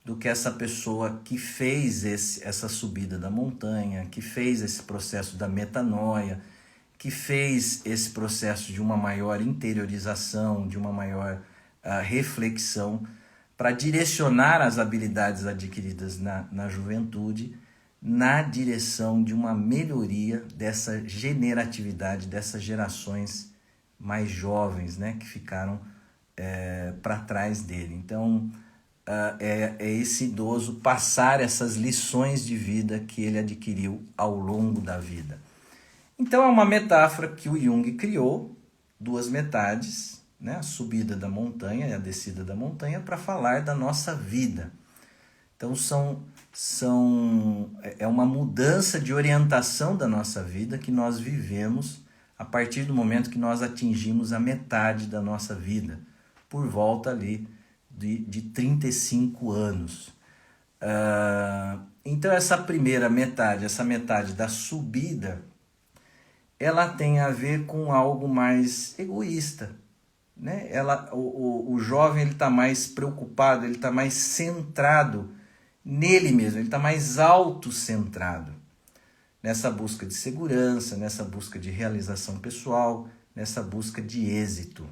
do que essa pessoa que fez essa subida da montanha, que fez esse processo da metanoia, que fez esse processo de uma maior interiorização, de uma maior reflexão, para direcionar as habilidades adquiridas na juventude na direção de uma melhoria dessa generatividade, dessas gerações mais jovens, né, que ficaram para trás dele. Então, é esse idoso passar essas lições de vida que ele adquiriu ao longo da vida. Então, é uma metáfora que o Jung criou, duas metades, né, a subida da montanha e a descida da montanha, para falar da nossa vida. Então, é uma mudança de orientação da nossa vida que nós vivemos a partir do momento que nós atingimos a metade da nossa vida, por volta ali de 35 anos. Então essa primeira metade, essa metade da subida, ela tem a ver com algo mais egoísta, né? O jovem está mais preocupado, ele está mais centrado nele mesmo, ele está mais autocentrado nessa busca de segurança, nessa busca de realização pessoal, nessa busca de êxito.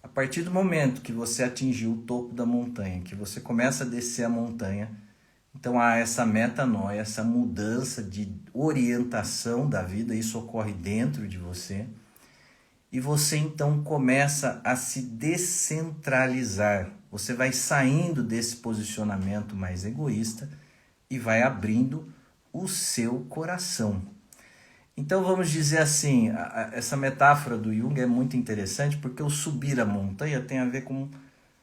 A partir do momento que você atingiu o topo da montanha, que você começa a descer a montanha, então há essa metanoia, essa mudança de orientação da vida, isso ocorre dentro de você, e você então começa a se descentralizar. Você vai saindo desse posicionamento mais egoísta e vai abrindo o seu coração. Então vamos dizer assim, essa metáfora do Jung é muito interessante porque o subir a montanha tem a ver com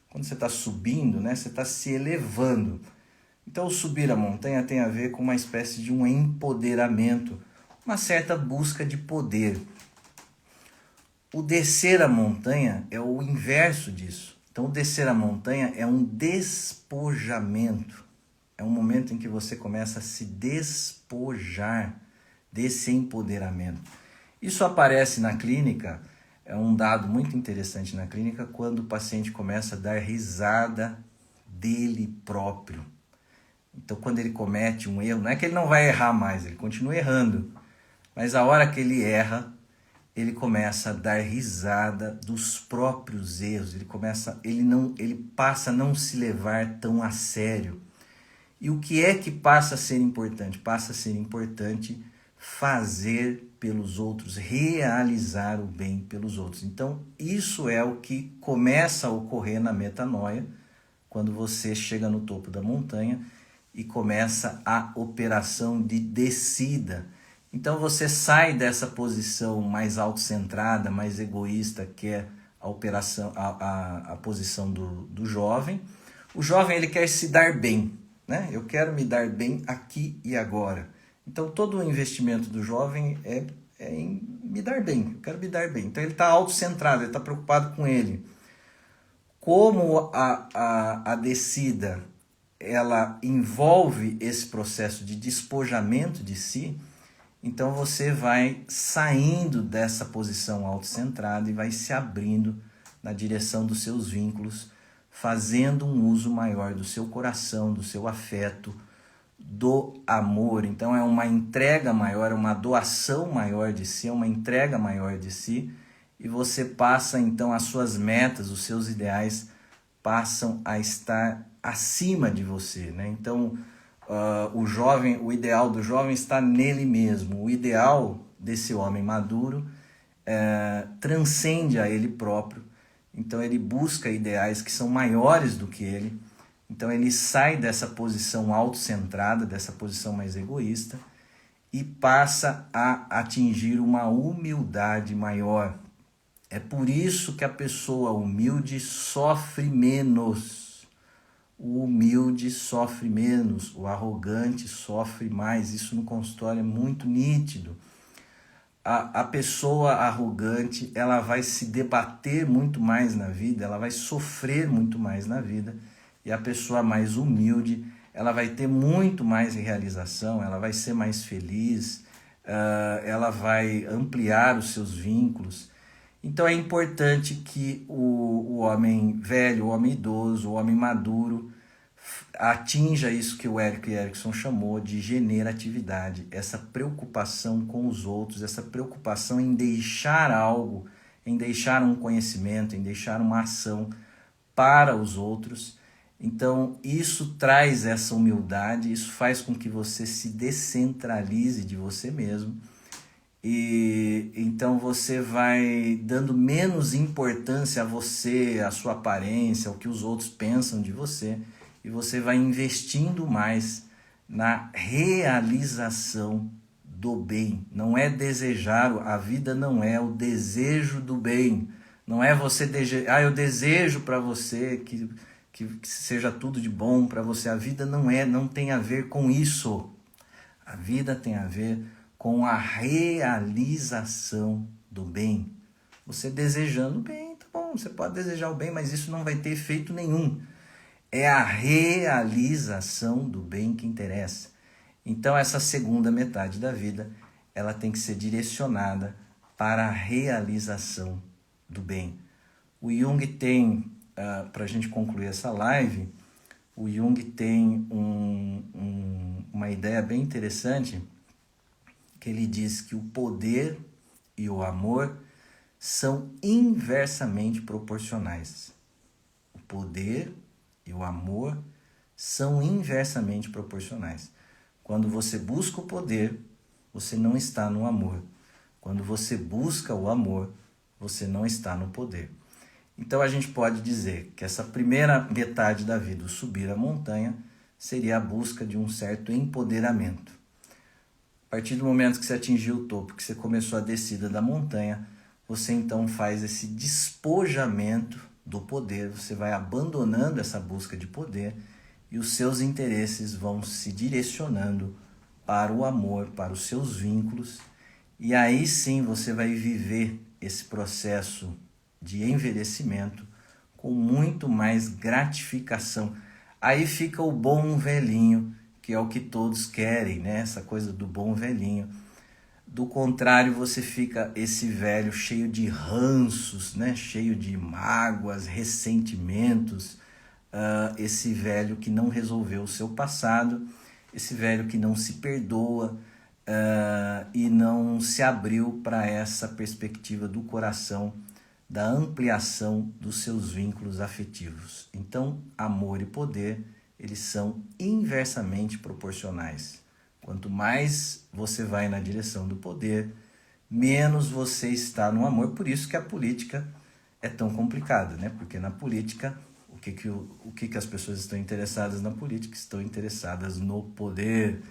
quando você está subindo, né, você está se elevando. Então o subir a montanha tem a ver com uma espécie de um empoderamento, uma certa busca de poder. O descer a montanha é o inverso disso. Então o descer a montanha é um despojamento. É um momento em que você começa a se despojar desse empoderamento. Isso aparece na clínica, é um dado muito interessante na clínica, quando o paciente começa a dar risada dele próprio. Então, quando ele comete um erro, não é que ele não vai errar mais, ele continua errando, mas a hora que ele erra, ele começa a dar risada dos próprios erros, ele passa a não se levar tão a sério. E o que é que passa a ser importante? Passa a ser importante fazer pelos outros, realizar o bem pelos outros. Então, isso é o que começa a ocorrer na metanoia, quando você chega no topo da montanha e começa a operação de descida. Então, você sai dessa posição mais autocentrada, mais egoísta, que é a posição do jovem. O jovem, ele quer se dar bem, né? Eu quero me dar bem aqui e agora. Então, todo o investimento do jovem é em me dar bem. Eu quero me dar bem. Então, ele está autocentrado, ele está preocupado com ele. Como a descida ela envolve esse processo de despojamento de si, então você vai saindo dessa posição autocentrada e vai se abrindo na direção dos seus vínculos, fazendo um uso maior do seu coração, do seu afeto, do amor. Então é uma entrega maior, uma doação maior de si, uma entrega maior de si, e você passa então as suas metas, os seus ideais passam a estar acima de você, né? Então o ideal do jovem está nele mesmo. O ideal desse homem maduro transcende a ele próprio. Então ele busca ideais que são maiores do que ele. Então ele sai dessa posição autocentrada, dessa posição mais egoísta, e passa a atingir uma humildade maior. É por isso que a pessoa humilde sofre menos. O humilde sofre menos, o arrogante sofre mais. Isso no consultório é muito nítido. A pessoa arrogante, ela vai se debater muito mais na vida, ela vai sofrer muito mais na vida. E a pessoa mais humilde, ela vai ter muito mais realização, ela vai ser mais feliz, ela vai ampliar os seus vínculos. Então é importante que o homem velho, o homem idoso, o homem maduro atinja isso que o Erik Erikson chamou de generatividade, essa preocupação com os outros, essa preocupação em deixar algo, em deixar um conhecimento, em deixar uma ação para os outros. Então isso traz essa humildade, isso faz com que você se descentralize de você mesmo. E então você vai dando menos importância a você, a sua aparência, ao que os outros pensam de você, e você vai investindo mais na realização do bem. Não é desejar, a vida não é o desejo do bem. Não é você eu desejo para você que seja tudo de bom para você. A vida não tem a ver com isso. A vida tem a ver com a realização do bem. Você desejando o bem, tá bom, você pode desejar o bem, mas isso não vai ter efeito nenhum. É a realização do bem que interessa. Então essa segunda metade da vida, ela tem que ser direcionada para a realização do bem. O Jung tem, para a gente concluir essa live, o Jung tem uma ideia bem interessante, que ele diz que o poder e o amor são inversamente proporcionais. O poder e o amor são inversamente proporcionais. Quando você busca o poder, você não está no amor. Quando você busca o amor, você não está no poder. Então a gente pode dizer que essa primeira metade da vida, o subir a montanha, seria a busca de um certo empoderamento. A partir do momento que você atingiu o topo, que você começou a descida da montanha, você então faz esse despojamento do poder, você vai abandonando essa busca de poder e os seus interesses vão se direcionando para o amor, para os seus vínculos, e aí sim você vai viver esse processo de envelhecimento com muito mais gratificação. Aí fica o bom velhinho, que é o que todos querem, né? Essa coisa do bom velhinho. Do contrário, você fica esse velho cheio de ranços, né? Cheio de mágoas, ressentimentos, esse velho que não resolveu o seu passado, esse velho que não se perdoa e não se abriu para essa perspectiva do coração, da ampliação dos seus vínculos afetivos. Então, amor e poder, eles são inversamente proporcionais. Quanto mais você vai na direção do poder, menos você está no amor. Por isso que a política é tão complicada, né? Porque na política, o que as pessoas estão interessadas na política? Estão interessadas no poder.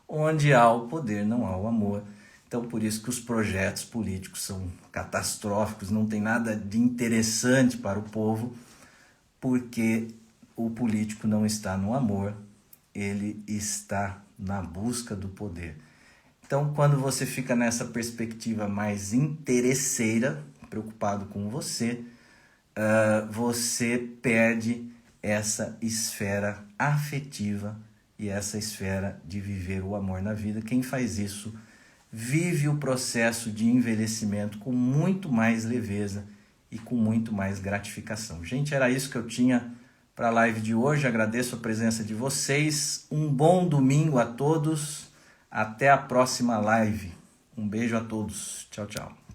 Onde há o poder, não há o amor. Então, por isso que os projetos políticos são catastróficos, não tem nada de interessante para o povo, porque o político não está no amor, ele está na busca do poder. Então, quando você fica nessa perspectiva mais interesseira, preocupado com você, você perde essa esfera afetiva e essa esfera de viver o amor na vida. Quem faz isso vive o processo de envelhecimento com muito mais leveza e com muito mais gratificação. Gente, era isso que eu tinha para a live de hoje. Agradeço a presença de vocês. Um bom domingo a todos. Até a próxima live. Um beijo a todos. Tchau, tchau.